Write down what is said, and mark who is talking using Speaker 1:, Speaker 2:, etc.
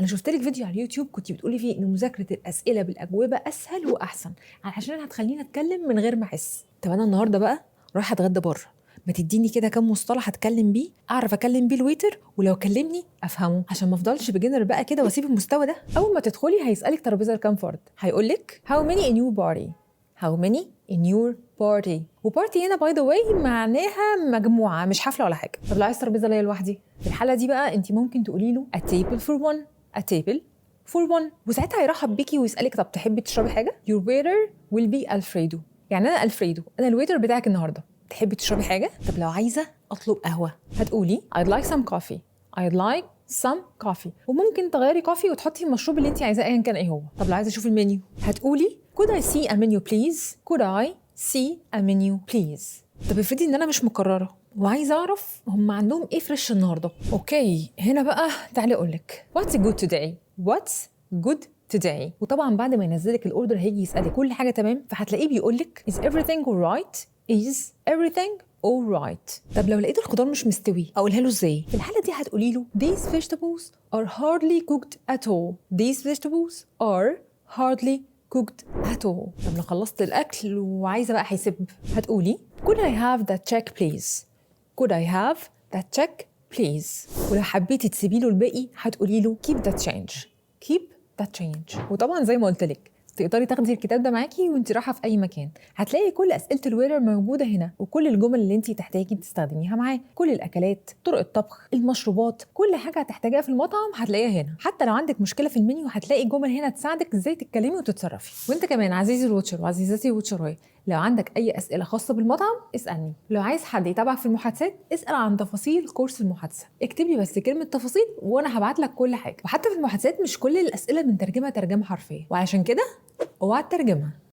Speaker 1: انا شفت لك فيديو على اليوتيوب كنت بتقولي فيه ان مذاكره الاسئله بالاجوبه اسهل واحسن، عشان هتخليني اتكلم من غير ما احس. طب انا النهارده بقى رايحه اتغدى بره، ما تديني كده كام مصطلح اتكلم بيه اعرف اكلم بيه الويتر، ولو كلمني افهمه، عشان ما افضلش بجنر بقى كده واسيب المستوى ده. اول ما تدخلي هيسالك ترابيزه كام فرد، هيقولك how many in your party. how many in your party. وبارتي هنا باي ذا واي معناها مجموعه مش حفله ولا حاجه. طب لو عايز ترابيزه ليا لوحدي، في الحاله دي بقى انت ممكن تقولي له a table for one. a table for one. وساعتها هيرحب بيكي ويسالك طب تحبي تشربي حاجه. your waiter will be Alfredo. يعني انا الفريدو، انا الويتر بتاعك النهارده، تحبي تشربي حاجه؟ طب لو عايزه اطلب قهوه هتقولي I'd like some coffee. I'd like some coffee. وممكن تغيري كوفي وتحطي المشروب اللي انت عايزاه ايا كان ايه هو. طب لو عايزه اشوف المنيو هتقولي could I see a menu please. could I see a menu please. طب افرضي ان انا مش مقرره وعايزه اعرف هم عندهم ايه فريش النهارده. اوكي هنا بقى تعالي اقول لك what's good today. what's good today. وطبعا بعد ما ينزلك الاوردر هيجي يسالك كل حاجه تمام، فهتلاقيه بيقول لك is everything alright. is everything alright. طب لو لقيت الخضار مش مستوي اقولها له ازاي؟ في الحاله دي هتقولي له these vegetables are hardly cooked at all. these vegetables are hardly cooked at all. طب لو خلصت الاكل وعايزه بقى احسب هتقولي could I have that check please. could I have that check please. ولو حبيتي تسيبي له الباقي هتقولي له keep that change. keep that change. وطبعا زي ما قلت لك تقدري تاخدي الكتاب ده معاكي وانت رايحه في اي مكان، هتلاقي كل اسئله الويتر موجوده هنا، وكل الجمل اللي انت تحتاجي تستخدميها معاه، كل الاكلات، طرق الطبخ، المشروبات، كل حاجه هتحتاجيها في المطعم هتلاقيها هنا. حتى لو عندك مشكله في المنيو هتلاقي جمل هنا تساعدك ازاي تتكلمي وتتصرفي. وانت كمان عزيزي الواتشر وعزيزتي الواتشراي، لو عندك اي اسئله خاصه بالمطعم اسالني. لو عايز حد يتابعك في المحادثات اسال عن تفاصيل كورس المحادثه، اكتب لي بس كلمه تفاصيل وانا هبعت لك كل حاجه. وحتى في المحادثات مش كل الاسئله بنترجمها ترجمه حرفيه، وعشان كده اوعى الترجمه.